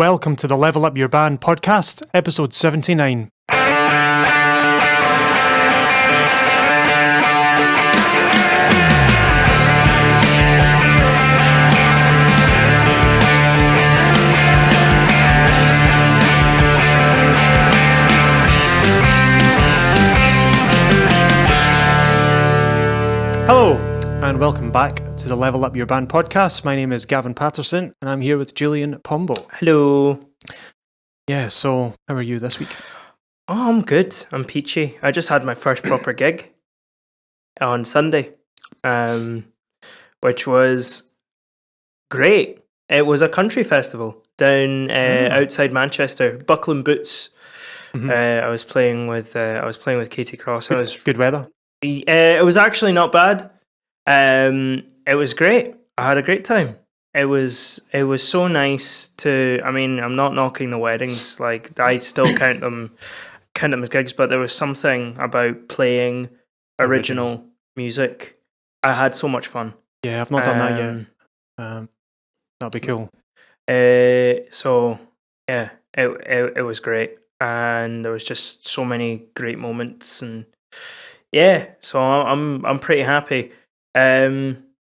Welcome to the Level Up Your Band podcast, episode 79. Hello, and welcome back to the Level Up Your Band podcast. My name is Gavin Patterson, and I'm here with Julian Pombo. Hello. Yeah, so how are you this week? Oh, I'm good. I'm peachy. I just had my first proper gig on Sunday, which was great. It was a country festival down outside Manchester, Buckland Boots. Mm-hmm. I was playing with Katie Cross. Good weather. It was actually not bad. It was great. I had a great time. It was so nice to. I mean, I'm not knocking the weddings. Like, I still count them as gigs. But there was something about playing original music. I had so much fun. Yeah, I've not done that yet. That'll be cool. So yeah, it was great, and there was just so many great moments, and yeah. So I'm pretty happy.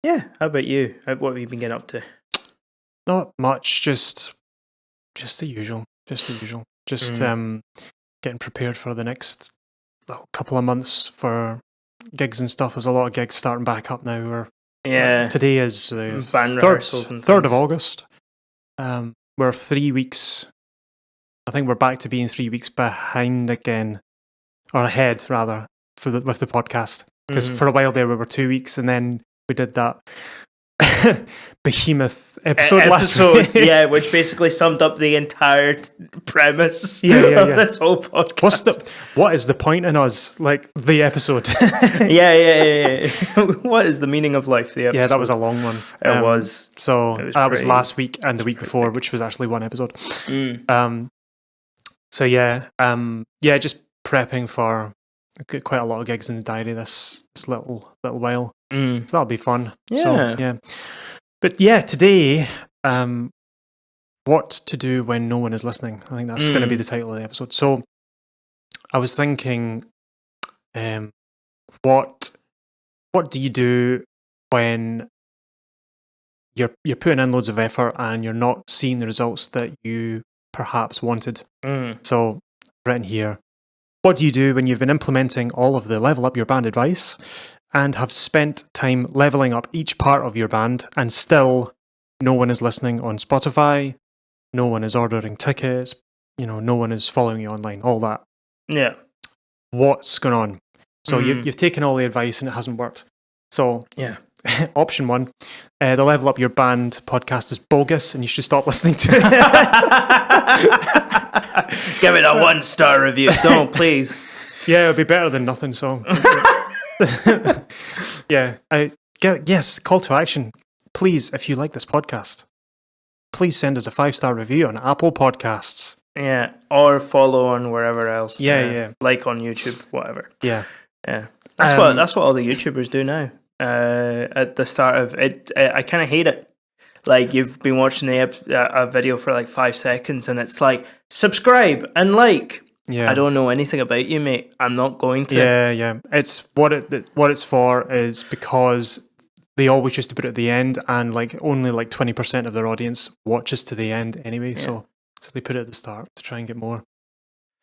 Yeah, how about you? What have you been getting up to? Not much, just the usual. Just getting prepared for the next couple of months for gigs and stuff. There's a lot of gigs starting back up now. Today is band rehearsals and 3rd of August. We're 3 weeks. I think we're back to being 3 weeks behind again, or ahead rather, with the podcast. Because for a while there we were 2 weeks, and then we did that behemoth episode last week. Yeah, which basically summed up the entire premise of this whole podcast. What is the point in us? Like, the episode. Yeah. What is the meaning of life? The episode. Yeah, that was a long one. It was. So that was last week and the week before, which was actually one episode. So just prepping for quite a lot of gigs in the diary this little while. So that'll be fun. Yeah. So, yeah. But yeah, today, what to do when no one is listening. I think that's going to be the title of the episode. So I was thinking, what do you do when you're putting in loads of effort and you're not seeing the results that you perhaps wanted? So written here. What do you do when you've been implementing all of the Level Up Your Band advice and have spent time leveling up each part of your band and still no one is listening on Spotify, no one is ordering tickets, no one is following you online, all that? Yeah. What's going on? So you've taken all the advice and it hasn't worked. So yeah. Option 1, the Level Up Your Band podcast is bogus and you should stop listening to it. Give it a 1-star review. Don't, please. Yeah, it would be better than nothing, so. Yeah. Yes, call to action. Please, if you like this podcast, please send us a 5-star review on Apple Podcasts. Yeah, or follow on wherever else. Yeah. Like on YouTube, whatever. Yeah. That's what all the YouTubers do now. At the start of it, I kind of hate it. Like, you've been watching a video for like 5 seconds, and it's like, subscribe and like. Yeah. I don't know anything about you, mate. I'm not going to. Yeah. It's what it's for is because they always used to put it at the end, and like only like 20% of their audience watches to the end anyway. Yeah. So they put it at the start to try and get more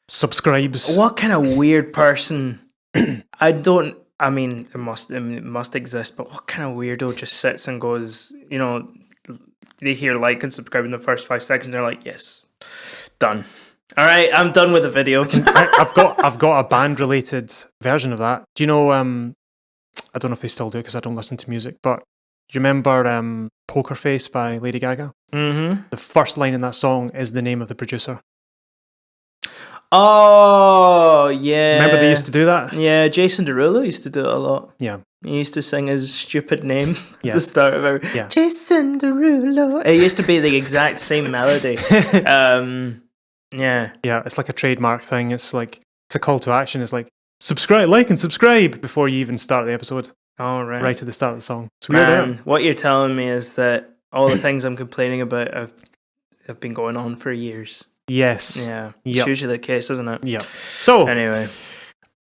subscribes. What kind of weird person? I mean, it must exist, but what kind of weirdo just sits and goes, they hear like and subscribe in the first 5 seconds, and they're like, yes, done. All right, I'm done with the video. I've got a band related version of that. Do you know? I don't know if they still do because I don't listen to music. But do you remember "Poker Face" by Lady Gaga? Mm-hmm. The first line in that song is the name of the producer. Oh yeah. Remember they used to do that? Yeah, Jason Derulo used to do it a lot. Yeah. He used to sing his stupid name at the start of every. Yeah. Jason Derulo. It used to be the exact same melody. Yeah. Yeah, it's like a trademark thing. It's like, it's a call to action. It's like, subscribe, like and subscribe before you even start the episode. Oh, right. Right at the start of the song. It's weird. Man, what you're telling me is that all the things I'm complaining about have been going on for years. Yes. Yeah. It's usually the case, isn't it? Yeah. So anyway.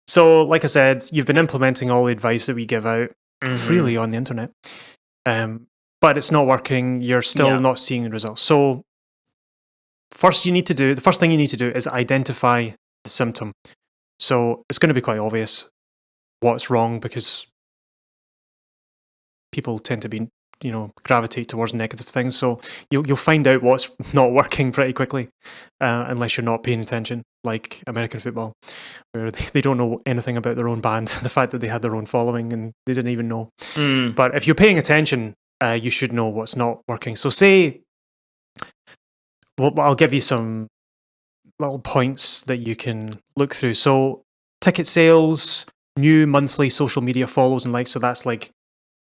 So, like I said, you've been implementing all the advice that we give out freely on the internet. But it's not working. You're still not seeing the results. So the first thing you need to do is identify the symptom. So it's going to be quite obvious what's wrong, because people tend to be, gravitate towards negative things. So you'll find out what's not working pretty quickly, unless you're not paying attention, like American football, where they don't know anything about their own band, the fact that they had their own following and they didn't even know. But if you're paying attention, you should know what's not working. So I'll give you some little points that you can look through. So ticket sales, new monthly social media follows and likes. So that's like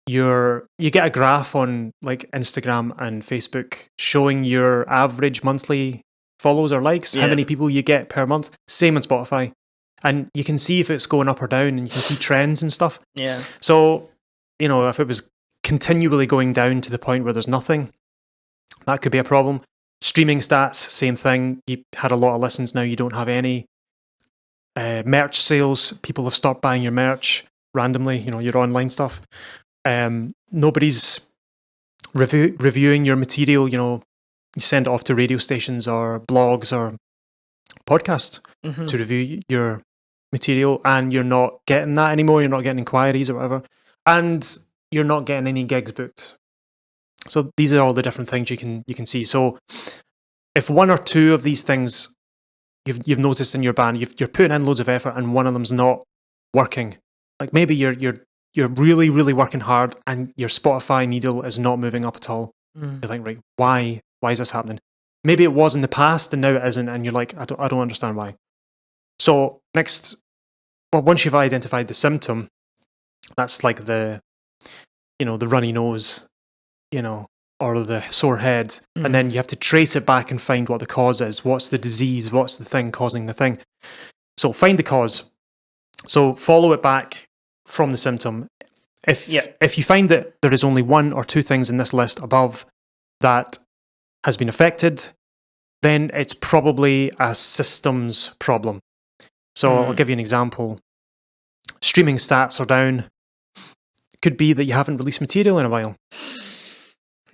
you get a graph on like Instagram and Facebook showing your average monthly follows or likes, how many people you get per month. Same on Spotify. And you can see if it's going up or down, and you can see trends and stuff. Yeah. So, if it was continually going down to the point where there's nothing, that could be a problem. Streaming stats, same thing. You had a lot of listens, now you don't have any. Merch sales, people have stopped buying your merch randomly, your online stuff. Nobody's reviewing your material. You send it off to radio stations or blogs or podcasts to review your material, and you're not getting that anymore. You're not getting inquiries or whatever, and you're not getting any gigs booked. So these are all the different things you can see. So if one or two of these things you've noticed in your band, you're putting in loads of effort, and one of them's not working, like maybe you're really, really working hard and your Spotify needle is not moving up at all. You're like, right, why is this happening? Maybe it was in the past and now it isn't, and you're like, I don't understand why. So once you've identified the symptom, that's like the runny nose, or the sore head, and then you have to trace it back and find what the cause is. What's the disease? What's the thing causing the thing? So find the cause. So follow it back from the symptom. If you find that there is only one or two things in this list above that has been affected, then it's probably a systems problem. So I'll give you an example. Streaming stats are down. Could be that you haven't released material in a while.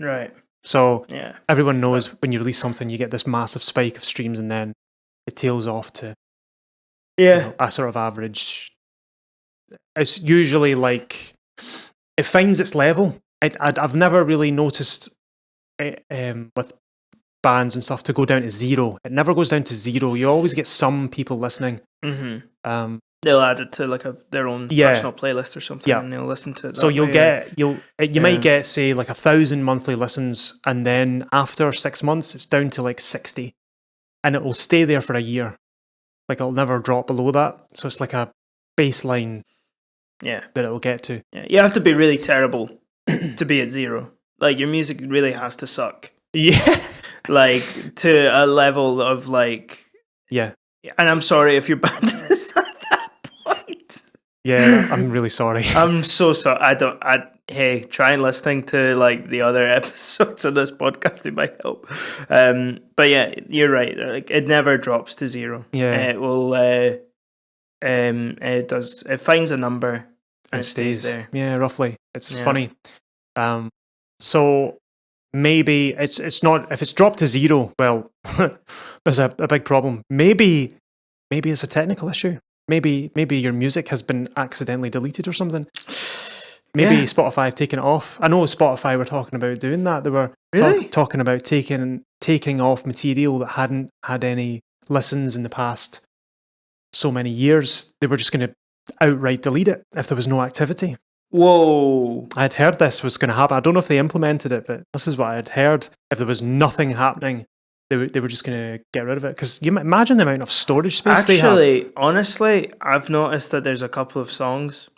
Right. So everyone knows when you release something, you get this massive spike of streams, and then it tails off to a sort of average. It's usually like it finds its level. I've never really noticed it, with bands and stuff to go down to zero. It never goes down to zero. You always get some people listening. They'll add it to their own personal playlist or something, and they'll listen to it. So you might get say like 1,000 monthly listens, and then after 6 months it's down to like 60, and it will stay there for a year. Like it'll never drop below that. So it's like a baseline. That it'll get to. Yeah, you have to be really terrible to be at zero. Like your music really has to suck. Yeah. Like to a level of like. Yeah. And I'm sorry if your band is at that point. Yeah, I'm really sorry. I'm so sorry. Hey, try and listening to like the other episodes of this podcast. It might help. But yeah, you're right. Like it never drops to zero. Yeah. It will. It does. It finds a number and it stays there. Yeah, roughly. It's funny. So maybe it's not. If it's dropped to zero, well, there's a big problem. Maybe it's a technical issue. Maybe your music has been accidentally deleted or something. Maybe Spotify have taken it off. I know Spotify were talking about doing that. They were talking about taking off material that hadn't had any listens in the past so many years. They were just going to outright delete it if there was no activity. Whoa. I had heard this was going to happen. I don't know if they implemented it, but this is what I had heard. If there was nothing happening, they were just going to get rid of it. Because you imagine the amount of storage space they have. Actually, honestly, I've noticed that there's a couple of songs.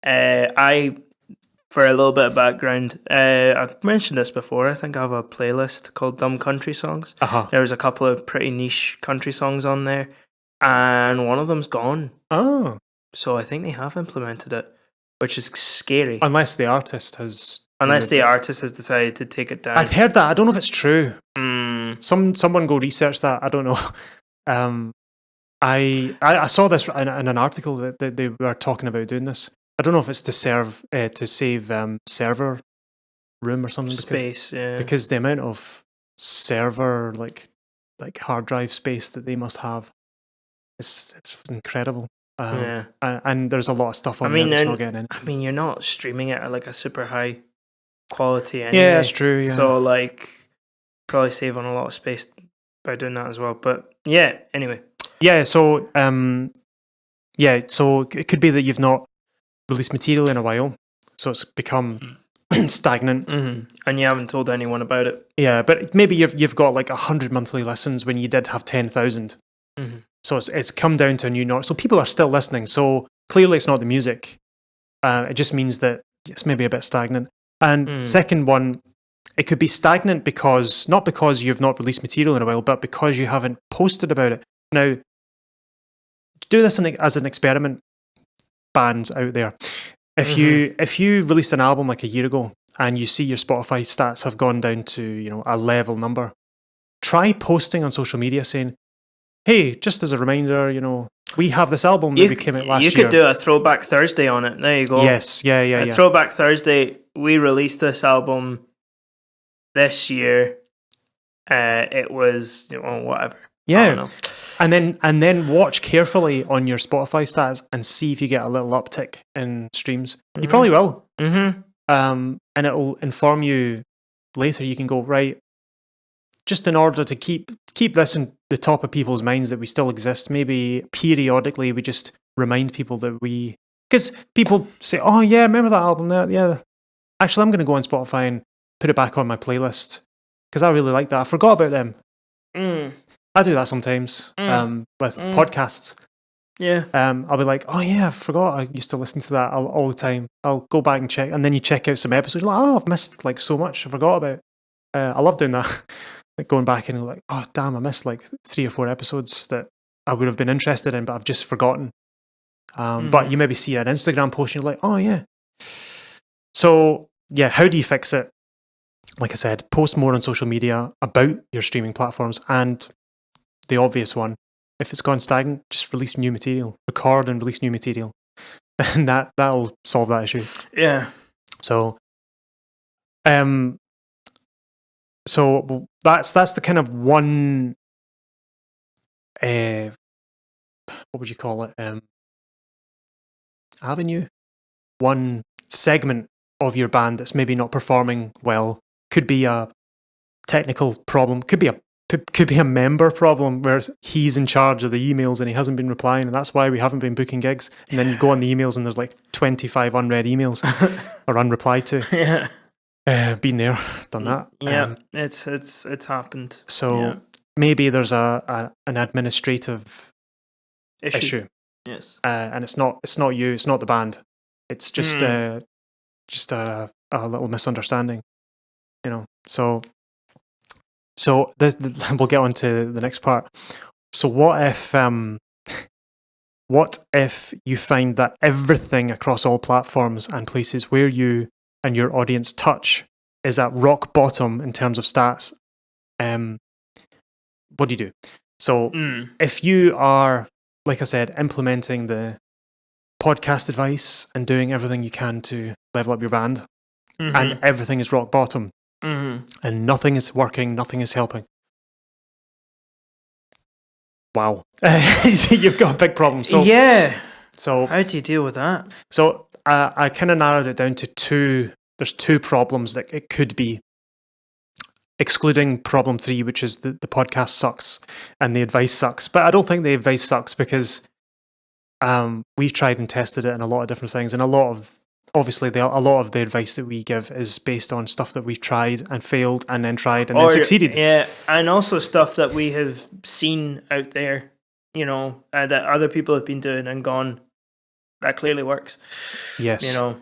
For a little bit of background, I've mentioned this before. I think I have a playlist called Dumb Country Songs. There's a couple of pretty niche country songs on there, and one of them's gone. Oh. So I think they have implemented it, which is scary. Unless the artist has Unless the artist has decided to take it down. I'd heard that. I don't know if it's true. Someone go research that. I don't know. I saw this in an article that they were talking about doing this. I don't know if it's to save server room or something. Space, because the amount of server like hard drive space that they must have, it's incredible. And there's a lot of stuff on there that's not getting in. I mean, you're not streaming it at like a super high quality anyway. Yeah, that's true. Yeah. So like, probably save on a lot of space by doing that as well. But yeah, anyway. Yeah. So so it could be that you've not released material in a while, so it's become stagnant, and you haven't told anyone about it. Yeah, but maybe you've got like 100 monthly listens when you did have 10,000. So it's come down to a new norm. So people are still listening. So clearly it's not the music. It just means that it's maybe a bit stagnant. And second one, it could be stagnant because not because you've not released material in a while, but because you haven't posted about it. Now, do this as an experiment, bands out there. If you released an album like a year ago and you see your Spotify stats have gone down to a level number, try posting on social media saying, "Hey, just as a reminder, we have this album that we came out last year." You could do a Throwback Thursday on it. There you go. Yes, yeah. Throwback Thursday. We released this album this year. It was whatever. Yeah. I don't know. And then watch carefully on your Spotify stats and see if you get a little uptick in streams. You probably will. And it'll inform you later. You can go, right, just in order to keep this in the top of people's minds that we still exist, maybe periodically we just remind people that because people say, "Oh yeah, remember that album there? Yeah, actually I'm going to go on Spotify and put it back on my playlist because I really like that. I forgot about them." I do that sometimes with podcasts. Yeah. I'll be like, "Oh yeah, I forgot. I used to listen to that all the time. I'll go back and check." And then you check out some episodes. You're like, "Oh, I've missed like so much. I forgot about." I love doing that. Like going back and like, "Oh damn, I missed like 3 or 4 episodes that I would have been interested in, but I've just forgotten." But you maybe see an Instagram post and you're like, "Oh yeah." So yeah, how do you fix it? Like I said, post more on social media about your streaming platforms, and the obvious one, if it's gone stagnant, just release new material, record and release new material, and that'll solve that issue. Yeah. So, so that's the kind of one, what would you call it? Avenue, one segment of your band that's maybe not performing well. Could be a technical problem. Could be a member problem where he's in charge of the emails and he hasn't been replying, and that's why we haven't been booking gigs. And then you go on the emails and there's like 25 unread emails or unreplied to. Yeah. Been there, done that. Yeah, it's happened. So maybe there's an administrative issue. Yes. And it's not you, it's not the band. It's just a little misunderstanding. So this, we'll get on to the next part. So what if you find that everything across all platforms and places where you and your audience touch is at rock bottom in terms of stats? What do you do? So if you are, like I said, implementing the podcast advice and doing everything you can to level up your band, and everything is rock bottom, and nothing is working, nothing is helping. Wow. You've got a big problem. So how do you deal with that? So I kind of narrowed it down to two. There's 2 problems that it could be, excluding problem 3, which is the podcast sucks and the advice sucks. But I don't think the advice sucks because we've tried and tested it in a lot of different things, and a lot of the advice that we give is based on stuff that we've tried and failed and then tried and then succeeded. Yeah, and also stuff that we have seen out there, that other people have been doing and gone, that clearly works. Yes. So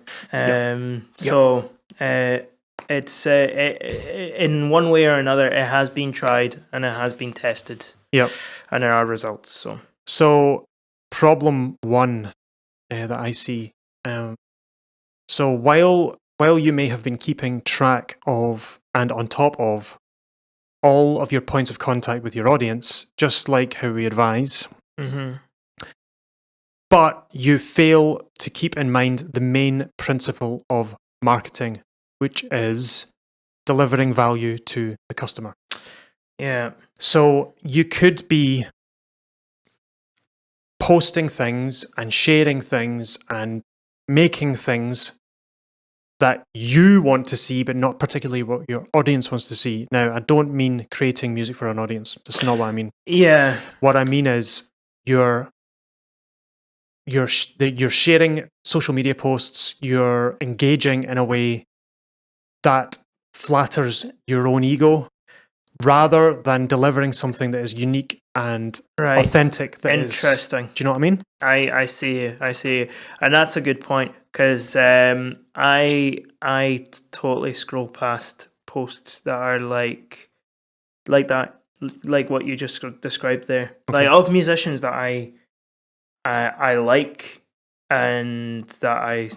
it's in one way or another, it has been tried and it has been tested. Yep. And there are results. So problem 1 that I see. So while while you may have been keeping track of and on top of all of your points of contact with your audience, just like how we advise, but you fail to keep in mind the main principle of marketing, which is delivering value to the customer. Yeah. So you could be posting things and sharing things and making things that you want to see, but not particularly what your audience wants to see. Now, I don't mean creating music for an audience. That's not what I mean. Yeah. What I mean is you're sharing social media posts, you're engaging in a way that flatters your own ego, rather than delivering something that is unique and authentic. Interesting. Do you know what I mean? I see you. And that's a good point, because I totally scroll past posts that are like that, like what you just described there, Okay. like of musicians that I like and that I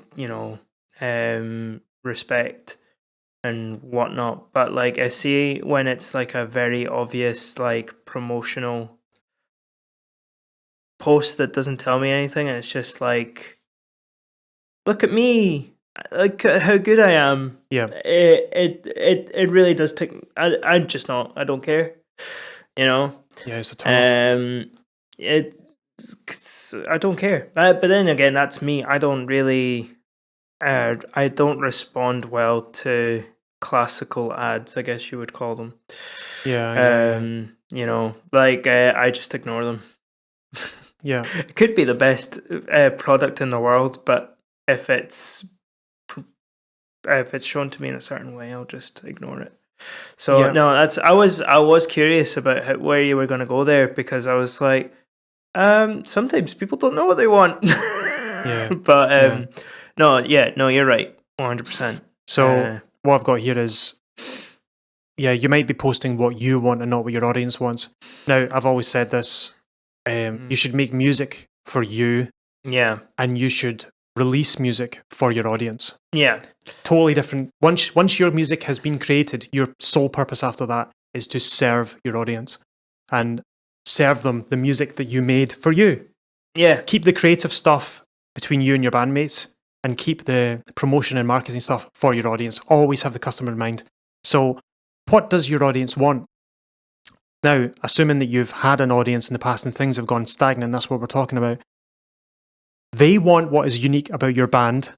respect and whatnot. But like, I see when it's like a very obvious like promotional post that doesn't tell me anything, and it's just like, look at me, like how good I am. Yeah. It really does take. I'm just not. I don't care. Yeah, it's a turn I don't care. But then again, that's me. I don't really. I don't respond well to classical ads, I guess you would call them. Yeah. I just ignore them. Yeah. It could be the best product in the world, but if it's shown to me in a certain way, I'll just ignore it. So no, I was curious about where you were going to go there, because I was like, sometimes people don't know what they want. Yeah. But no, you're right, 100%. So what I've got here is, you might be posting what you want and not what your audience wants. Now, I've always said this. You should make music for you. Yeah. And you should release music for your audience. Yeah. Totally different. Once your music has been created, your sole purpose after that is to serve your audience and serve them the music that you made for you. Yeah. Keep the creative stuff between you and your bandmates, and keep the promotion and marketing stuff for your audience. Always have the customer in mind. So what does your audience want? Now, assuming that you've had an audience in the past and things have gone stagnant, that's what we're talking about. They want what is unique about your band.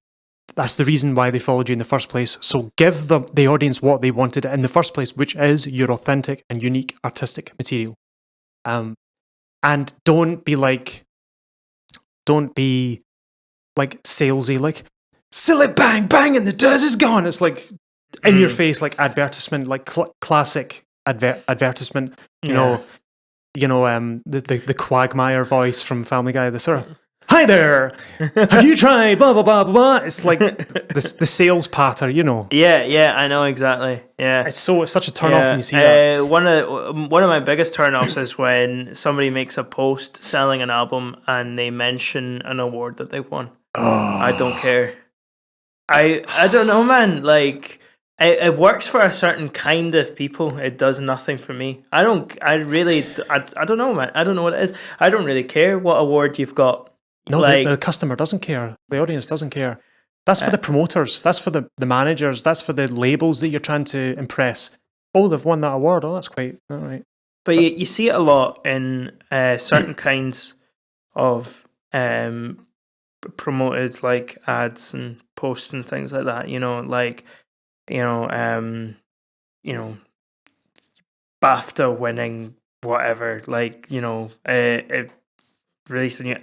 That's the reason why they followed you in the first place. So give the audience what they wanted in the first place, which is your authentic and unique artistic material. And don't be salesy, like, sell it, bang, bang, and the dirt is gone. It's like in your face, like advertisement, like classic advertisement. You know, the Quagmire voice from Family Guy, the sort of, hi there, have you tried blah blah blah blah blah. It's like the sales patter, Yeah, I know exactly. Yeah, it's such a turn off when you see that. One of my biggest turn offs is when somebody makes a post selling an album and they mention an award that they won. I don't care. I don't know, man. Like, it works for a certain kind of people. It does nothing for me. I don't know, man. I don't know what it is. I don't really care what award you've got. No, the customer doesn't care. The audience doesn't care. That's for the promoters. That's for the managers. That's for the labels that you're trying to impress. Oh, they've won that award. Oh, that's quite all right. But you see it a lot in certain kinds of promoted like ads and posts and things like that. BAFTA winning whatever. It released a new.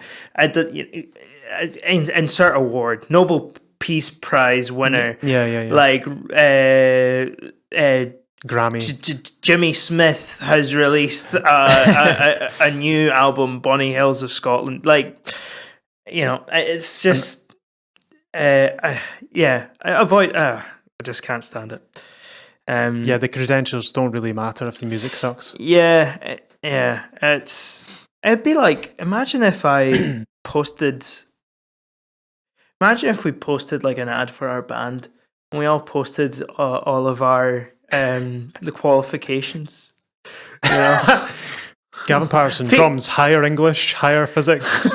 Insert award, Nobel Peace Prize winner. Yeah. Like Grammy. Jimmy Smith has released a new album, Bonny Hills of Scotland. Like, it's just I avoid. I just can't stand it. The credentials don't really matter if the music sucks. Yeah. It'd be like, imagine if we posted like an ad for our band, We all posted all of our the qualifications. You know? Gavin Patterson, drums, higher English, higher physics.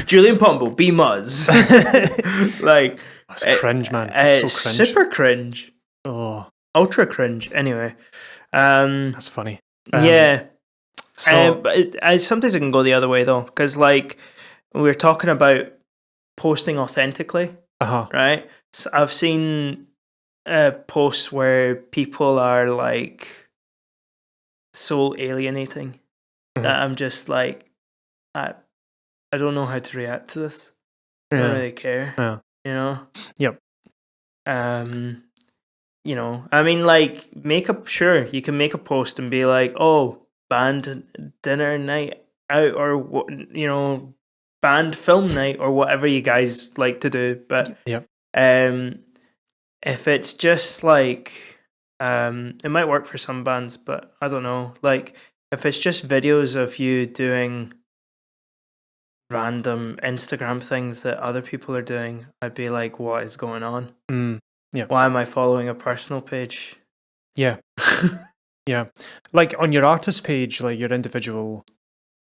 Julian Pombo, B Muzz. Like, that's cringe, man. It's so cringe. super cringe. Oh, ultra cringe. Anyway, that's funny. Yeah. So, but sometimes it can go the other way though, because like we're talking about posting authentically, right? So I've seen posts where people are like so alienating that I'm just like, I don't know how to react to this. I don't really care. Yeah. You know? Yep. You know, I mean, like, sure, you can make a post and be like, oh, band dinner night out, or, you know, band film night, or whatever you guys like to do. But if it's just like, it might work for some bands, but I don't know. Like, if it's just videos of you doing random Instagram things that other people are doing, I'd be like, what is going on? Yeah. Why am I following a personal page? Yeah. Yeah. Like on your artist page, like your individual,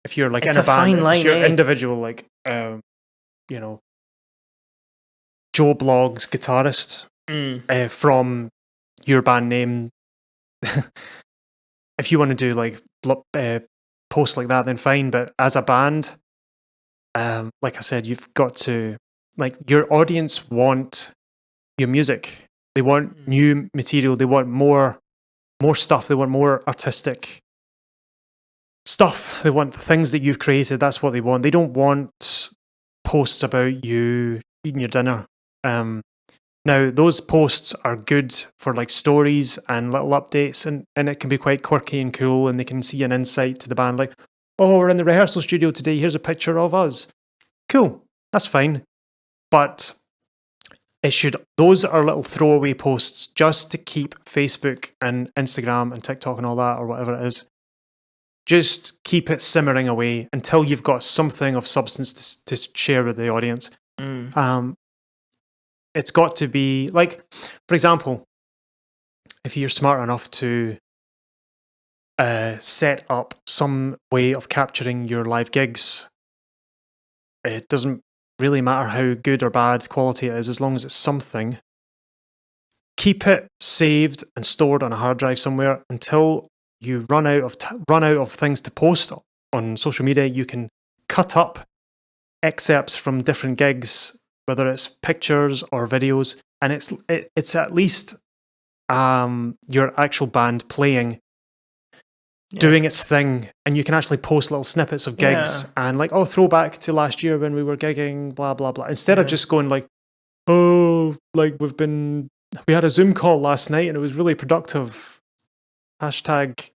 if you're like it's in a band, fine line, if you're individual, like, you know, Joe Blogs guitarist from your band name, if you want to do like posts like that, then fine. But as a band, like I said, you've got to, like, your audience want your music. They want new material. They want more stuff. They want more artistic stuff. They want the things that you've created. That's what they want. They don't want posts about you eating your dinner. Now, those posts are good for like stories and little updates, and it can be quite quirky and cool, and they can see an insight to the band, like, oh, we're in the rehearsal studio today, here's a picture of us. Cool, that's fine. But those are little throwaway posts just to keep Facebook and Instagram and TikTok and all that, or whatever it is, just keep it simmering away until you've got something of substance to share with the audience. It's got to be like, for example, if you're smart enough to set up some way of capturing your live gigs, it doesn't really matter how good or bad quality it is, as long as it's something. Keep it saved and stored on a hard drive somewhere until you run out of things to post on social media. You can cut up excerpts from different gigs, whether it's pictures or videos, and it's at least your actual band playing, doing its thing, and you can actually post little snippets of gigs and like, oh, throwback to last year when we were gigging, blah blah blah, instead of just going like, oh, like we had a Zoom call last night and it was really productive, hashtag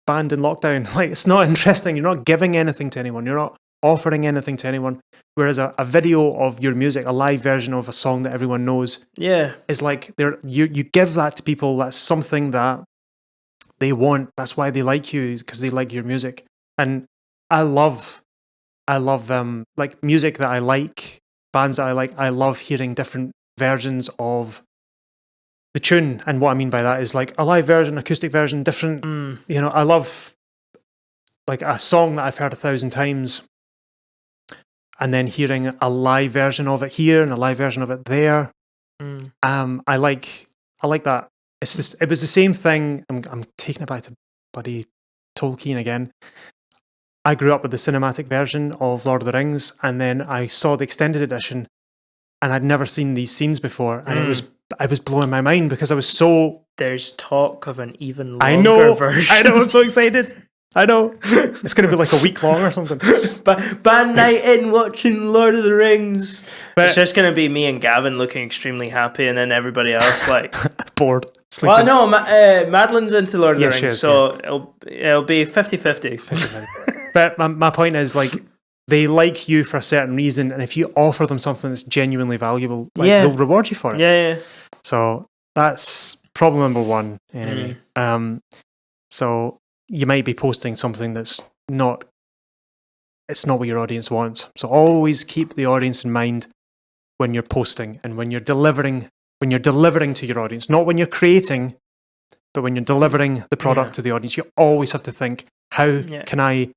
band in lockdown. Like, it's not interesting. You're not giving anything to anyone. You're not offering anything to anyone. Whereas a video of your music, a live version of a song that everyone knows, is like, you give that to people. That's something that they want. That's why they like you, because they like your music. And I love like music that I like, bands that I like. I love hearing different versions of the tune, and what I mean by that is like a live version, acoustic version, different. You know, I love like a song that I've heard 1,000 times, and then hearing a live version of it here and a live version of it there. I like that. It was the same thing. I'm taking it back to buddy Tolkien again. I grew up with the cinematic version of Lord of the Rings, and then I saw the extended edition, and I'd never seen these scenes before, and I was blowing my mind because I was so. There's talk of an even longer version. I know. I'm so excited. I know. It's going to be like a week long or something. But band night in watching Lord of the Rings. But it's just going to be me and Gavin looking extremely happy, and then everybody else like bored. Sleeping. Well, no, Madeline's into Lord of the Rings, so it'll be 50-50. But my point is, like, they like you for a certain reason, and if you offer them something that's genuinely valuable, like, they'll reward you for it. Yeah. So that's problem number one, anyway. So you might be posting something that's not what your audience wants. So always keep the audience in mind. when you're posting and when you're delivering to your audience, not when you're creating, but when you're delivering the product to the audience. You always have to think, how can I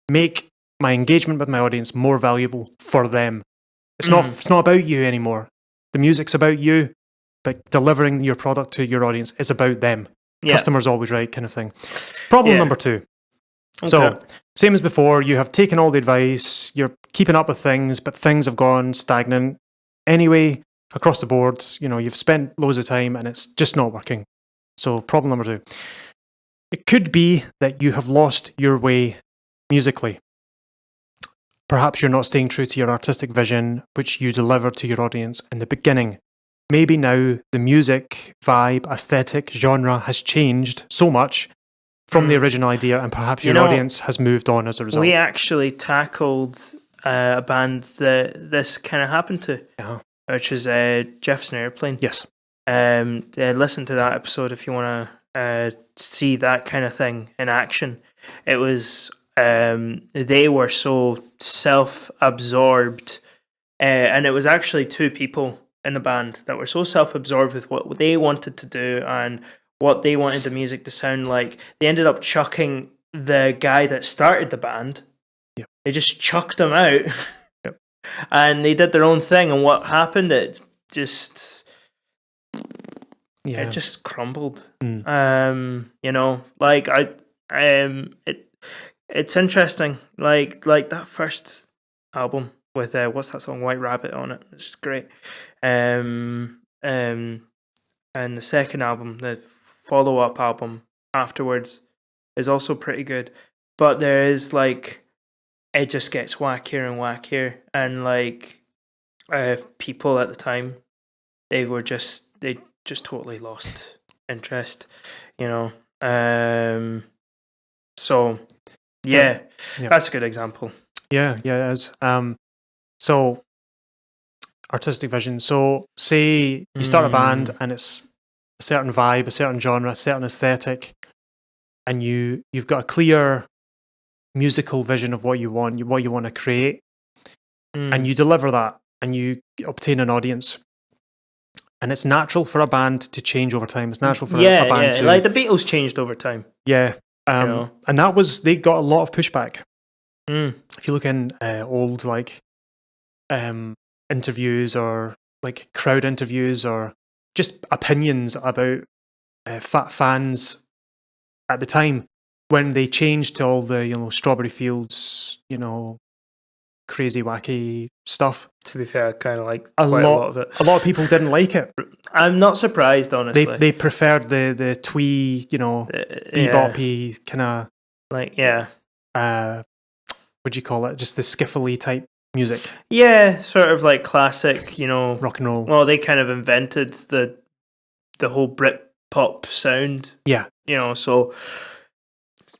make my engagement with my audience more valuable for them? It's not about you anymore. The music's about you, but delivering your product to your audience is about them. Customer's always right, kind of thing. Problem number 2. Okay. So, same as before, you have taken all the advice, you're keeping up with things, but things have gone stagnant. Anyway, across the board, you've spent loads of time and it's just not working. So, problem number 2. It could be that you have lost your way musically. Perhaps you're not staying true to your artistic vision, which you delivered to your audience in the beginning. Maybe now the music, vibe, aesthetic, genre has changed so much from the original idea, and perhaps your audience has moved on as a result. We actually tackled a band that this kind of happened to, which is Jefferson Airplane. Yes. Listen to that episode if you want to see that kind of thing in action. It was... they were so self-absorbed, and it was actually 2 people in the band that were so self-absorbed with what they wanted to do and what they wanted the music to sound like. They ended up chucking the guy that started the band. Yep. They just chucked him out, and they did their own thing. And what happened? It just crumbled. It's interesting, like that first album with what's that song, White Rabbit, on it. It's great. And the second album, the follow-up album afterwards, is also pretty good. But there is it just gets wackier and wackier, and people at the time, they just totally lost interest, So. Yeah, that's a good example. Yeah, it is. So, artistic vision. So, say you start a band and it's a certain vibe, a certain genre, a certain aesthetic, and you've got a clear musical vision of what you want to create, and you deliver that, and you obtain an audience. And it's natural for a band to change over time. It's natural for a band to... like the Beatles changed over time. Yeah. And they got a lot of pushback. If you look in old interviews or crowd interviews or just opinions about fans at the time when they changed to all the Strawberry Fields, crazy wacky stuff. To be fair, I kind of like a lot of it. A lot of people didn't like it. I'm not surprised, honestly. They preferred the twee, beboppy kind of what do you call it? Just the skiffly type music. Yeah, sort of like classic, rock and roll. Well, they kind of invented the whole Brit-pop sound. Yeah. So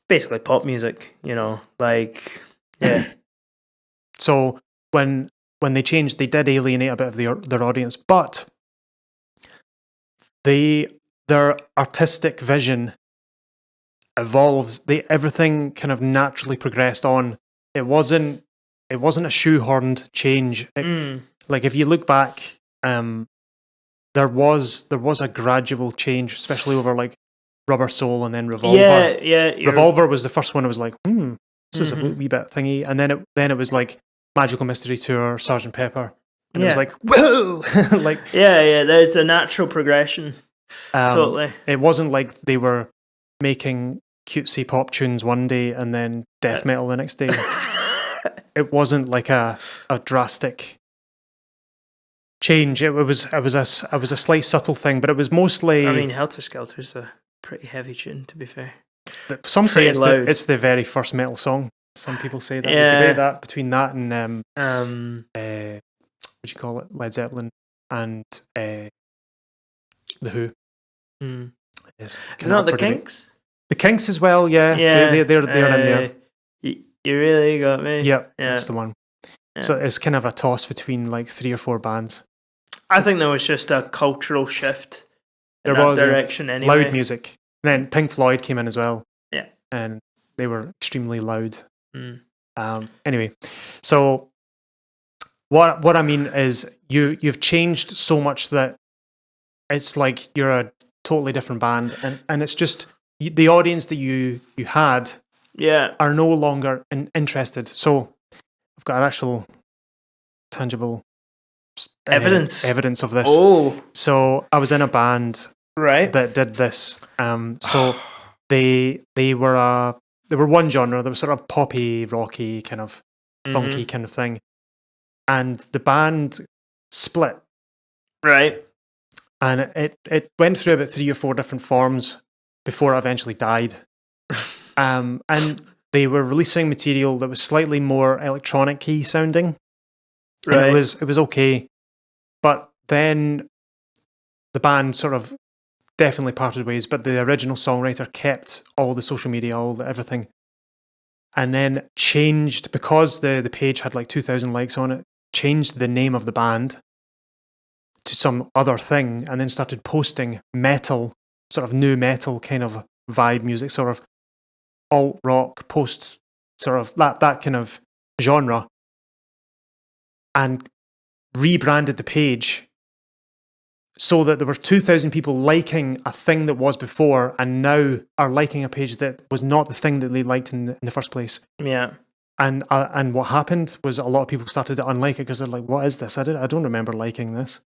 basically pop music, yeah. So when they changed, they did alienate a bit of their audience, but their artistic vision evolves. Everything kind of naturally progressed on. It wasn't a shoehorned change. If you look back, there was a gradual change, especially over Rubber Soul and then Revolver. Yeah. Revolver was the first one. I was like, this is a wee bit thingy, and then it was like Magical Mystery Tour, Sgt. Pepper, and it was like, whoa, There's a natural progression. Totally. It wasn't like they were making cutesy pop tunes one day and then death metal the next day. It wasn't like a drastic change. It was a slight subtle thing, but it was mostly. I mean, Helter Skelter's a pretty heavy tune, to be fair. Some say it's the very first metal song. Some people say that. Yeah. We debate that between that and what do you call it? Led Zeppelin and the Who. Yes. Is it not the Kinks? The Kinks as well, yeah. They're in there. You really got me. Yep, that's the one. Yeah. So it's kind of a toss between 3 or 4 bands. I think there was just a cultural shift in that direction anyway. Loud music. And then Pink Floyd came in as well. Yeah. And they were extremely loud. Anyway, so What I mean is you've changed so much that it's like you're a totally different band, and it's just the audience that you had are no longer interested. So I've got actual tangible evidence of this. Oh, so I was in a band that did this. So they were one genre. They were sort of poppy, rocky, kind of funky kind of thing, and the band split. Right. And it went through about 3 or 4 different forms before it eventually died. And they were releasing material that was slightly more electronic-y sounding. Right. And it was okay. But then the band sort of definitely parted ways, but the original songwriter kept all the social media, everything. And then changed, because the page had like 2,000 likes on it, changed the name of the band to some other thing, and then started posting metal, sort of new metal kind of vibe music, sort of alt rock, post sort of that kind of genre, and rebranded the page so that there were 2,000 people liking a thing that was before, and now are liking a page that was not the thing that they liked in the first place. Yeah. And what happened was a lot of people started to unlike it because they're like, "What is this? I don't remember liking this."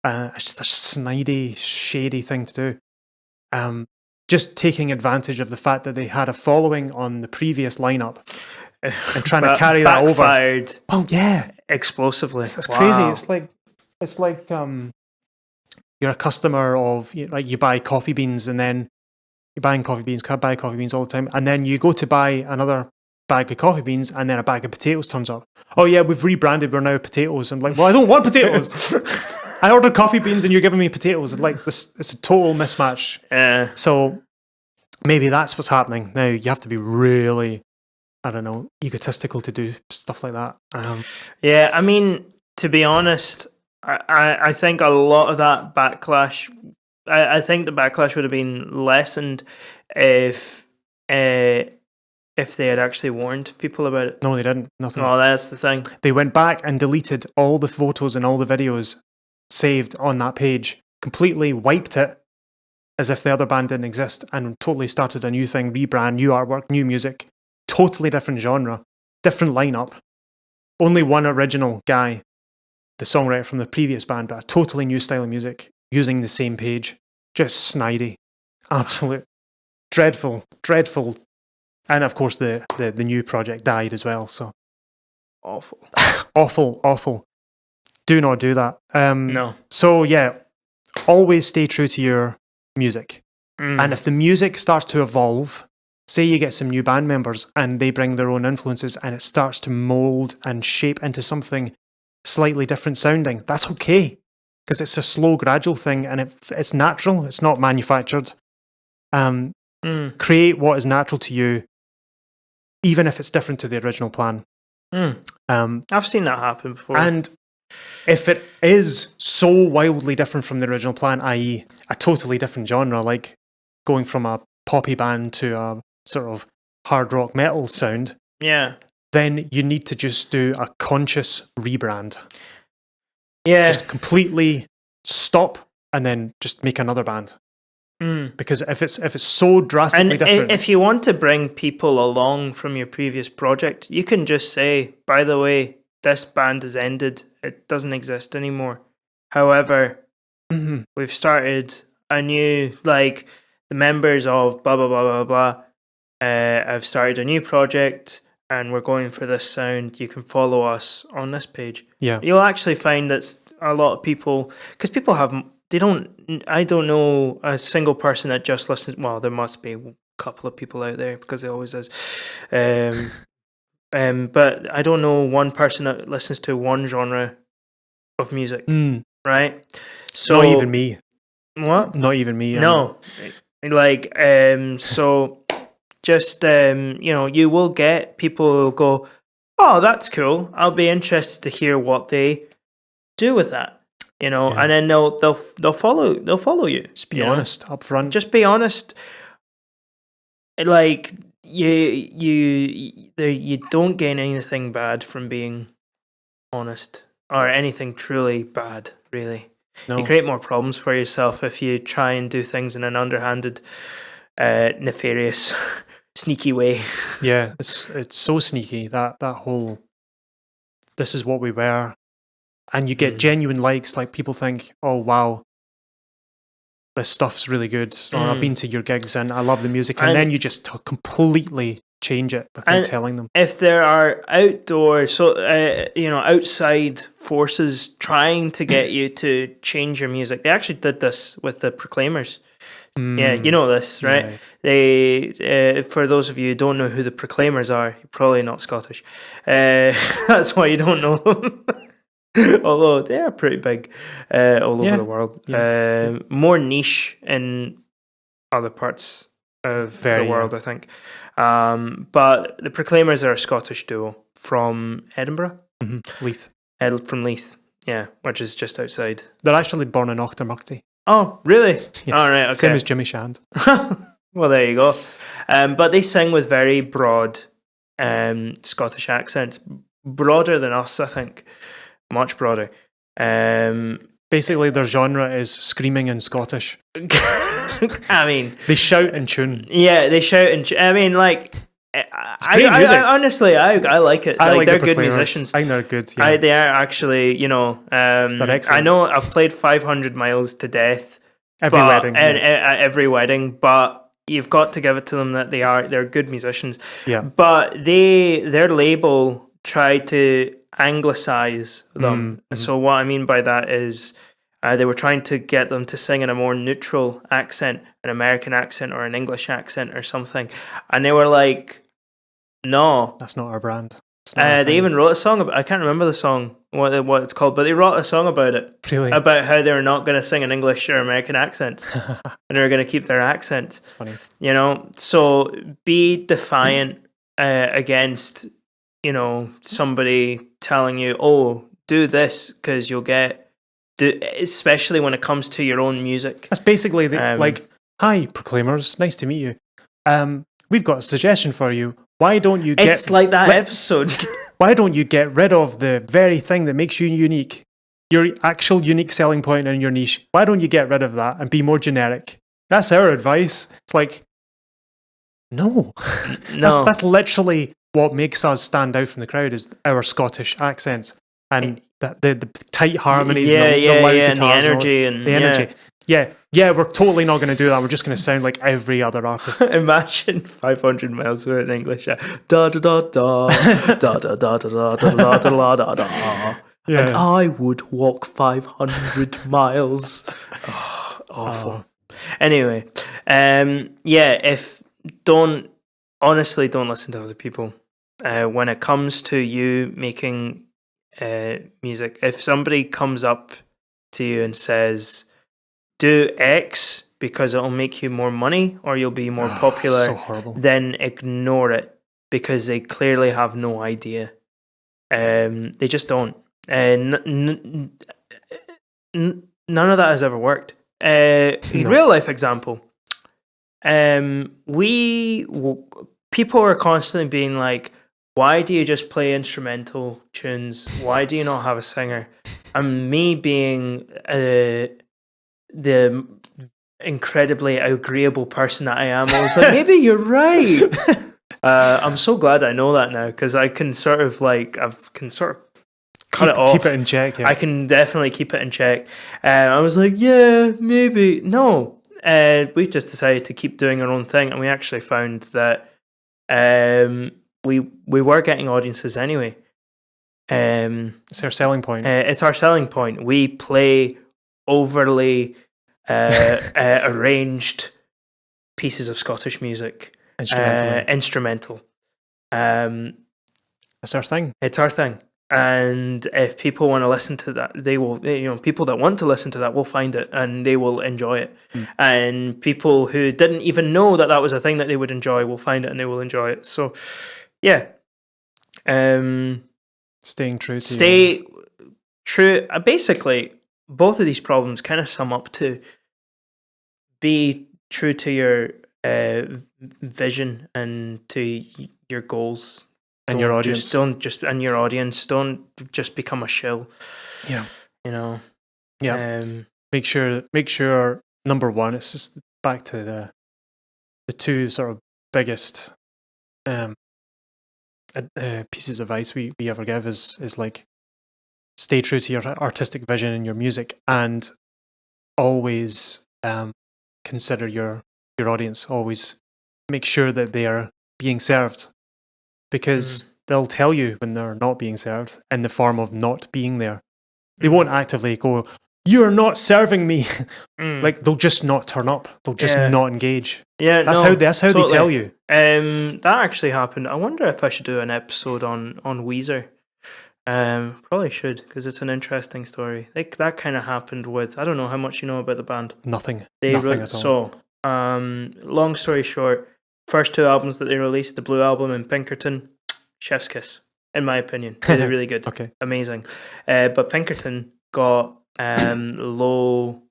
It's just a snidey, shady thing to do. Just taking advantage of the fact that they had a following on the previous lineup and trying to carry that over. Backfired. Well, yeah, explosively. It's crazy. It's like you're a customer of, like, you buy coffee beans, and then you're buying coffee beans, buy coffee beans all the time, and then you go to buy another bag of coffee beans, and then a bag of potatoes turns up. Oh yeah, we've rebranded. We're now potatoes. I'm like, well, I don't want potatoes. I ordered coffee beans and you're giving me potatoes. It's like this. It's a total mismatch. So maybe that's what's happening now. You have to be really, I don't know, egotistical to do stuff like that. Yeah, I mean, to be honest, I think a lot of that backlash. I think the backlash would have been lessened if they had actually warned people about it. No, they didn't. Nothing. Oh, that's the thing. They went back and deleted all the photos and all the videos saved on that page, completely wiped it as if the other band didn't exist, and totally started a new thing, rebrand, new artwork, new music, totally different genre, different lineup. Only one original guy, the songwriter from the previous band, but a totally new style of music using the same page. Just snidey. Absolute dreadful. And of course the new project died as well, so awful. awful. Do not do that. No. So yeah, always stay true to your music. And if the music starts to evolve, say you get some new band members and they bring their own influences and it starts to mold and shape into something slightly different sounding, that's okay, because it's a slow, gradual thing, and it's natural. It's not manufactured. Create what is natural to you, even if it's different to the original plan. I've seen that happen before. And if it is so wildly different from the original plan, i.e. a totally different genre, like going from a poppy band to a sort of hard rock metal sound, then you need to just do a conscious rebrand. Yeah. Just completely stop and then just make another band. Because if it's so drastically different, if you want to bring people along from your previous project, you can just say, by the way, this band has ended. It doesn't exist anymore. However, we've started a new, like, the members of blah blah blah blah blah. I've started a new project, and we're going for this sound. You can follow us on this page. Yeah, you'll actually find that a lot of people, because people have. I don't know a single person that just listens. Well, there must be a couple of people out there, because there always is. But I don't know one person that listens to one genre of music, right? So not even me. What? Not even me. No, like so just you will get people who will go, oh, that's cool. I'll be interested to hear what they do with that. And then they'll follow you. Just be honest up front. Just be honest. Like you don't gain anything bad from being honest. or anything truly bad, really. No. You create more problems for yourself if you try and do things in an underhanded, nefarious, sneaky way. Yeah, it's so sneaky, that whole, this is what we were. And you get genuine likes, like people think, oh wow, this stuff's really good, or I've been to your gigs and I love the music, and then you just completely change it without telling them. If there are outdoor, outside forces trying to get you to change your music, they actually did this with the Proclaimers. Yeah, you know this, right? Yeah. They, for those of you who don't know who the Proclaimers are, you're probably not Scottish. That's why you don't know them. Although they are pretty big all over the world. Yeah. More niche in other parts of the world, I think. But the Proclaimers are a Scottish duo from Edinburgh. Leith. From Leith, yeah, which is just outside. They're actually born in Auchtermuchty. Oh, really? Yes. All right, okay. Same as Jimmy Shand. Well, there you go. But they sing with very broad Scottish accents. Broader than us, I think. Much broader. Basically, their genre is screaming in Scottish. I mean, they shout in tune. Yeah, they shout in tune. I mean, like, I honestly, I like it. I like they're the good musicians. I think they're good. Yeah. They are actually, they're excellent. I know I've played 500 Miles to Death wedding, at every wedding, but you've got to give it to them that they're good musicians. Yeah. But their label tried to anglicize them. So what I mean by that is they were trying to get them to sing in a more neutral accent, an American accent or an English accent or something, and they were like, no, that's not our brand. They even wrote a song about, I can't remember the song, what it's called, but they wrote a song about it. Really? About how they were not going to sing in English or American accents and they were going to keep their accents. It's funny. So be defiant against somebody telling you, oh, do this because you'll get, especially when it comes to your own music. That's basically like, hi, Proclaimers, nice to meet you. We've got a suggestion for you. Why don't you get... It's like that episode. Why don't you get rid of the very thing that makes you unique? Your actual unique selling point in your niche. Why don't you get rid of that and be more generic? That's our advice. It's like, no. That's literally what makes us stand out from the crowd, is our Scottish accents and the tight harmonies, the loud guitars, and the energy. Yeah, we're totally not going to do that. We're just going to sound like every other artist. Imagine 500 miles in English. Da da da da da da da da da da da da da. And I would walk 500 miles. Oh, awful. Anyway, honestly, don't listen to other people. When it comes to you making music, if somebody comes up to you and says, do X because it'll make you more money or you'll be more popular, so horrible. Then ignore it, because they clearly have no idea. They just don't. None of that has ever worked. Real life example. People are constantly being like, why do you just play instrumental tunes? Why do you not have a singer? And me being the incredibly agreeable person that I am, I was like, maybe you're right. I'm so glad I know that now, because I can sort of cut it off. Keep it in check. Yeah. I can definitely keep it in check. I was like, yeah, maybe. No. We've just decided to keep doing our own thing, and we actually found that we were getting audiences anyway. It's our selling point. It's our selling point. We play overly arranged pieces of Scottish music. Instrumental. It's our thing. It's our thing. And if people want to listen to that, they will, people that want to listen to that will find it and they will enjoy it. And people who didn't even know that was a thing that they would enjoy will find it and they will enjoy it. So, yeah. Staying true to Stay true. Basically, both of these problems kind of sum up to be true to your vision and to your goals. And your audience. Don't just become a shill. Yeah. You know. Yeah. Make sure number one, it's just back to the two sort of biggest pieces of advice we ever give is like, stay true to your artistic vision in your music, and always consider your audience. Always make sure that they are being served, because they'll tell you when they're not being served in the form of not being there. They won't actively go, "You're not serving me." Like, they'll just not turn up. They'll just not engage. Yeah, that's how totally. They tell you. That actually happened. I wonder if I should do an episode on Weezer. Probably should, because it's an interesting story. Like, that kind of happened with, I don't know how much you know about the band. Nothing at all. So, long story short, first two albums that they released, the Blue Album and Pinkerton, chef's kiss, in my opinion. Really, really good. Okay. Amazing. But Pinkerton got low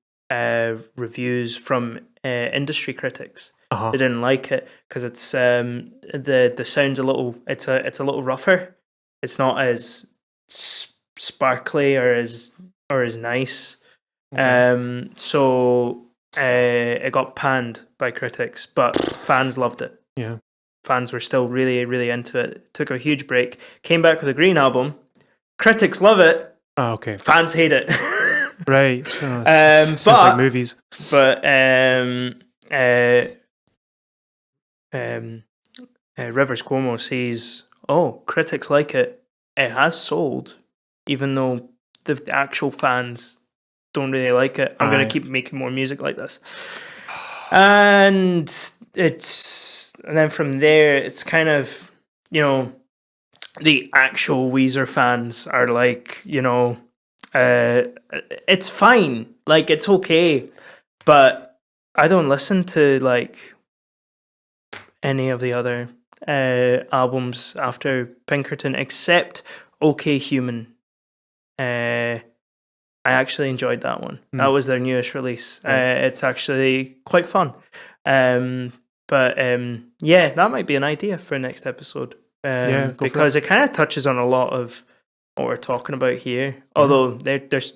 reviews from industry critics. They didn't like it because it's the sound's a little, it's a little rougher. It's not as sparkly or as nice. Okay. So it got panned by critics, but fans loved it. Yeah. Fans were still really, really into it. Took a huge break. Came back with a green album. Critics love it. Oh, okay. Fans hate it. Right. So it's like movies. But Rivers Cuomo says, "Oh, critics like it. It has sold, even though the actual fans don't really like it. I'm going to keep making more music like this." And then from there, it's kind of, you know, the actual Weezer fans are like, you know, it's fine, like, it's okay, but I don't listen to like any of the other albums after Pinkerton except OK Human. I actually enjoyed that one. That was their newest release. It's actually quite fun. But that might be an idea for a next episode. Because it kind of touches on a lot of what we're talking about here. Although there's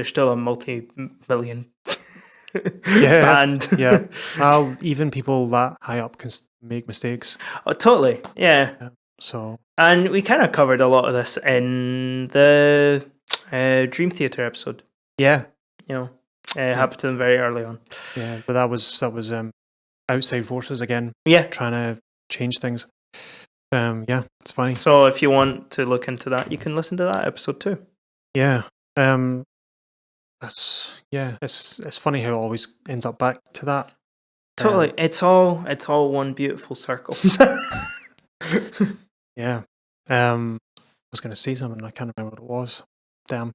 still a multi-million band. Yeah. Well, even people that high up can make mistakes. Oh, totally. Yeah. So. And we kind of covered a lot of this in the Dream Theater episode. Yeah. You know, it happened to them very early on. Yeah, but that was outside forces again. Yeah. Trying to change things. It's funny. So if you want to look into that, you can listen to that episode too. Yeah. It's funny how it always ends up back to that. Totally. It's all one beautiful circle. Yeah. I was going to say something, I can't remember what it was. Damn.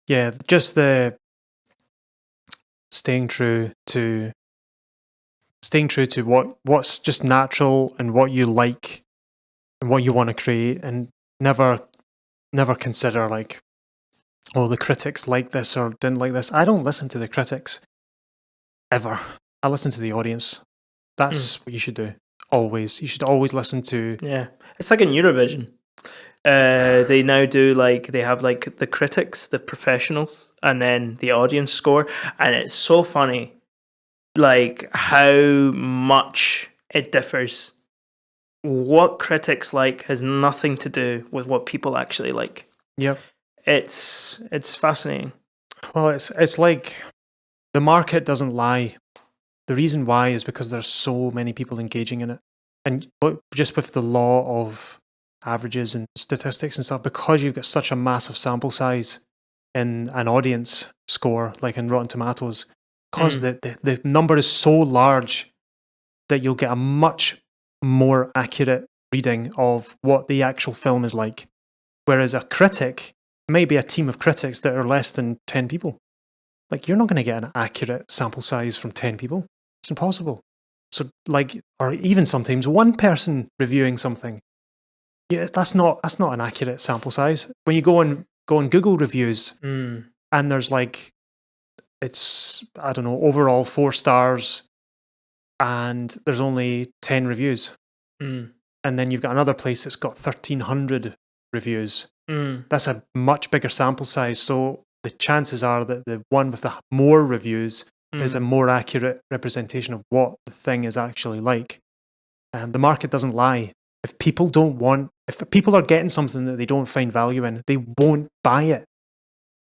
Yeah, just the staying true to what's just natural and what you like and what you want to create, and never consider like, oh, the critics like this or didn't like this. I don't listen to the critics ever. I listen to the audience. That's what you should do. Always. You should always listen to... Yeah. It's like in Eurovision. They now do they have like the critics, the professionals, and then the audience score. And it's so funny, like, how much it differs. What critics like has nothing to do with what people actually like. Yep. It's fascinating. Well, it's like the market doesn't lie. The reason why is because there's so many people engaging in it. And just with the law of averages and statistics and stuff, because you've got such a massive sample size in an audience score, like in Rotten Tomatoes, because the number is so large that you'll get a much more accurate reading of what the actual film is like. Whereas a critic, maybe a team of critics that are less than 10 people. Like, you're not going to get an accurate sample size from 10 people. It's impossible. So, like, or even sometimes one person reviewing something. Yeah, that's not an accurate sample size. When you go on Google reviews, and there's like, it's, I don't know, overall 4 stars, and there's only 10 reviews. And and then you've got another place that's got 1,300 reviews. Mm. That's a much bigger sample size. So the chances are that the one with the more reviews is a more accurate representation of what the thing is actually like. And the market doesn't lie. If people are getting something that they don't find value in, they won't buy it.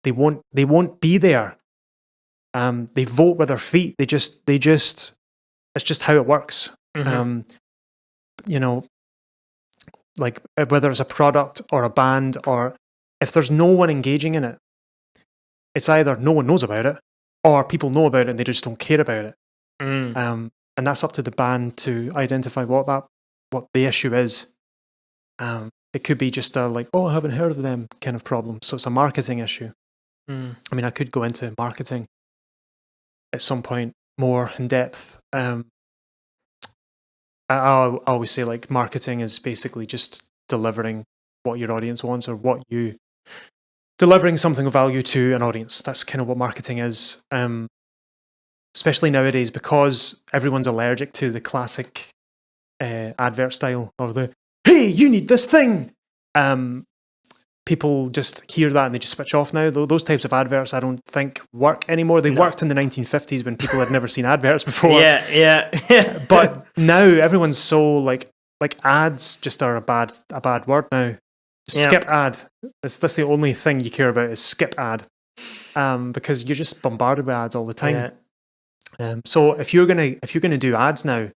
They won't be there. They vote with their feet. They just it's just how it works. You know, like whether it's a product or a band, or if there's no one engaging in it, it's either no one knows about it or people know about it and they just don't care about it. And that's up to the band to identify what the issue is. It could be just a like, oh, I haven't heard of them kind of problem. So it's a marketing issue. I mean, I could go into marketing at some point more in depth. I always say like marketing is basically just delivering what your audience wants, or delivering something of value to an audience. That's kind of what marketing is. Especially nowadays, because everyone's allergic to the classic advert style, or the, hey, you need this thing. People just hear that and they just switch off now. Those types of adverts I don't think work anymore. They worked in the 1950s when people had never seen adverts before. Yeah. But now everyone's so like ads just are a bad word now. Skip ad. That's the only thing you care about is skip ad. Because you're just bombarded with ads all the time. So if you're gonna do ads now,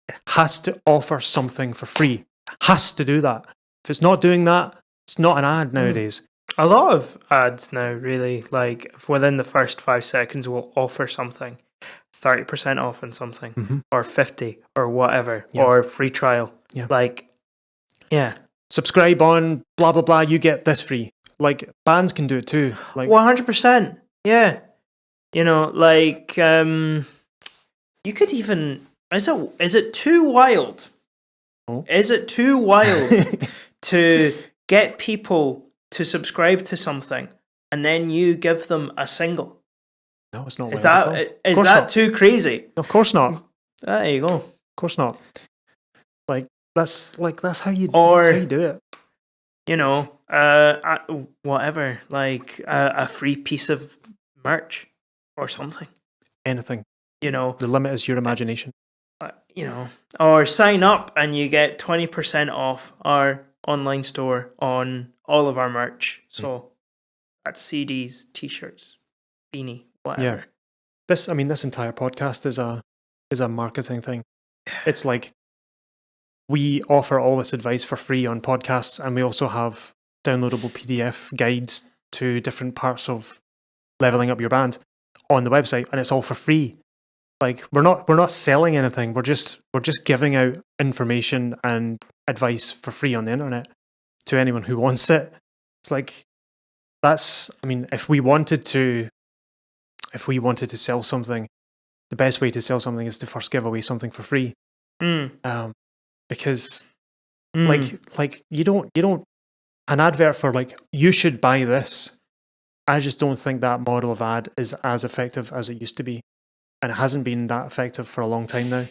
it has to offer something for free. It has to do that. If it's not doing that, it's not an ad nowadays. A lot of ads now, really, like if within the first 5 seconds will offer something, 30% off on something, or 50, or whatever, or free trial. Like, subscribe on blah blah blah. You get this free. Like bands can do it too. Like 100%. Yeah, you know, like you could even. Is it too wild? Oh. Is it too wild to get people to subscribe to something and then you give them a single? No, it's not. Is that too crazy? Of course not. There you go. Of course not. That's how you do it. You know, whatever, like a free piece of merch or something. Anything. You know, the limit is your imagination. You know, or sign up and you get 20% off our online store on all of our merch. So that's CDs, t-shirts, beanie, whatever. This entire podcast is a marketing thing. It's like we offer all this advice for free on podcasts, and we also have downloadable PDF guides to different parts of leveling up your band on the website, and it's all for free. Like we're not selling anything. We're just giving out information and advice for free on the internet to anyone who wants it. It's like if we wanted to sell something, the best way to sell something is to first give away something for free. Because like you don't an advert for like you should buy this. I just don't think that model of ad is as effective as it used to be. And it hasn't been that effective for a long time now,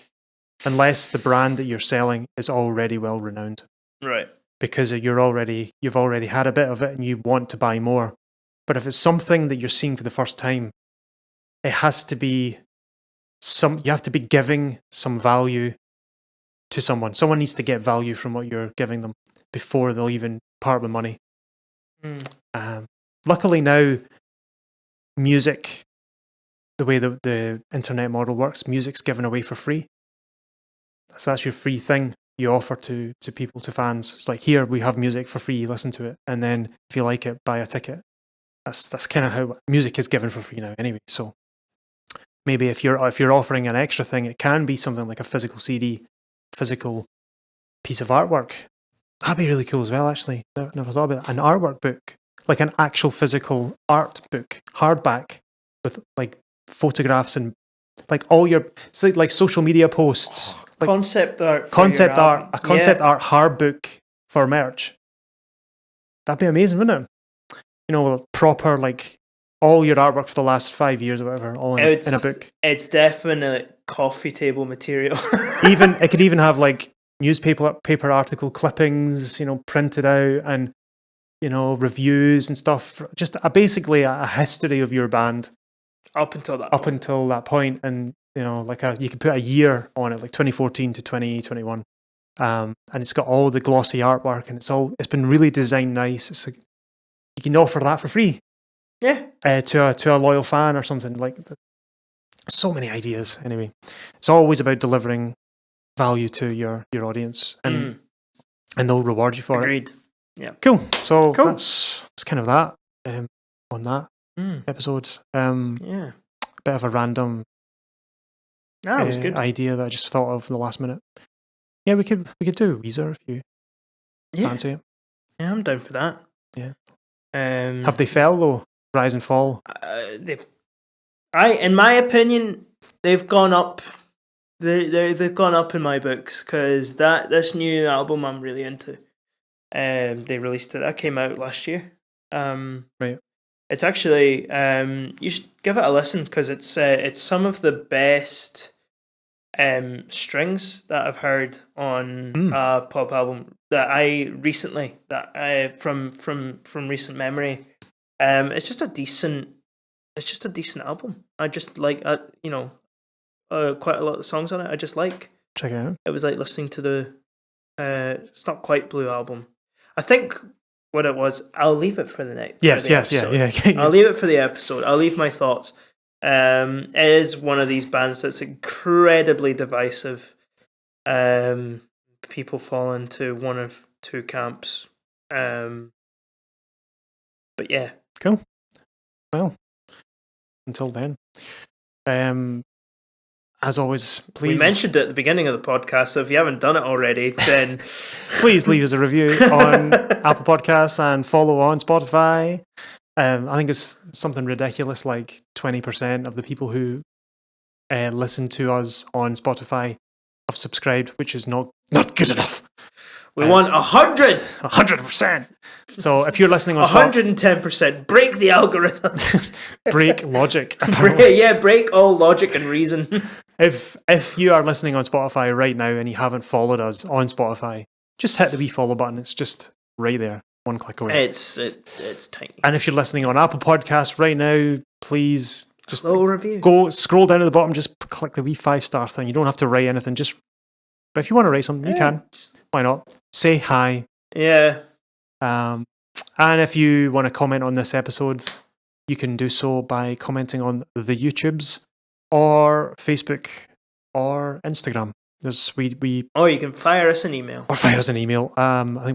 unless the brand that you're selling is already well renowned. Right. Because you've already had a bit of it and you want to buy more. But if it's something that you're seeing for the first time, it has to be you have to be giving some value to someone. Someone needs to get value from what you're giving them before they'll even part with money. Luckily now, music, the way the internet model works, music's given away for free. So that's your free thing you offer to people, to fans. It's like, here, we have music for free, listen to it. And then if you like it, buy a ticket. That's kind of how music is given for free now anyway. So maybe if you're offering an extra thing, it can be something like a physical CD, physical piece of artwork. That'd be really cool as well, actually. Never thought about it. An artwork book, like an actual physical art book, hardback, with like photographs and like all your like social media posts, like concept art, a concept art hard book for merch. That'd be amazing, wouldn't it? You know, proper like all your artwork for the last 5 years or whatever, all in a book. It's definitely coffee table material. It could even have like paper article clippings, printed out, and reviews and stuff. Just basically a history of your band up until that point, and you can put a year on it, like 2014 to 2021, and it's got all the glossy artwork, and it's been really designed nice. You can offer that for free, to a loyal fan or something. Like, so many ideas. Anyway, it's always about delivering value to your audience, and they'll reward you for it. Agreed. Yeah. Cool. So that's kind of that on that episode. Yeah. Bit of a random it was good idea that I just thought of in the last minute. Yeah, we could do Weezer if you fancy it. Yeah, I'm down for that. Yeah. Have they fell though? Rise and fall. In my opinion, they've gone up. They've gone up in my books, because this new album I'm really into. They released it. That came out last year. Right. It's actually you should give it a listen, because it's some of the best strings that I've heard on a pop album that I recently from recent memory. It's just a decent album. I just like quite a lot of songs on it I just like. Check it out. It was like listening to the it's not quite Blue Album. I think what it was, I'll leave it for the next. Yes. I'll leave it for the episode. I'll leave my thoughts. It is one of these bands that's incredibly divisive. People fall into one of two camps. But yeah. Cool. Well, until then. As always, please... We mentioned it at the beginning of the podcast, so if you haven't done it already, then... please leave us a review on Apple Podcasts and follow on Spotify. I think it's something ridiculous, like 20% of the people who listen to us on Spotify have subscribed, which is not good enough. We want 100! 100%! So if you're listening on 110%. Break the algorithm. Break logic. Break all logic and reason. If you are listening on Spotify right now and you haven't followed us on Spotify, just hit the wee follow button. It's just right there, one click away. It's tiny. And if you're listening on Apple Podcasts right now, please just review. Go scroll down to the bottom, just click the wee 5-star thing. You don't have to write anything. But if you want to write something, you can. Why not? Say hi. Yeah. And if you want to comment on this episode, you can do so by commenting on the YouTubes or Facebook or Instagram. Or you can fire us an email. I think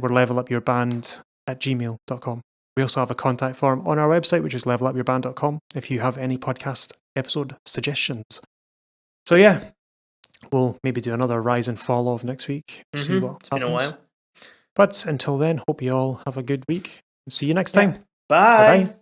we're levelupyourband@gmail.com. We also have a contact form on our website, which is levelupyourband.com, if you have any podcast episode suggestions. So yeah, we'll maybe do another rise and fall of next week. See what it's happens. been a while. But until then, hope you all have a good week. See you next time. Bye. Bye-bye.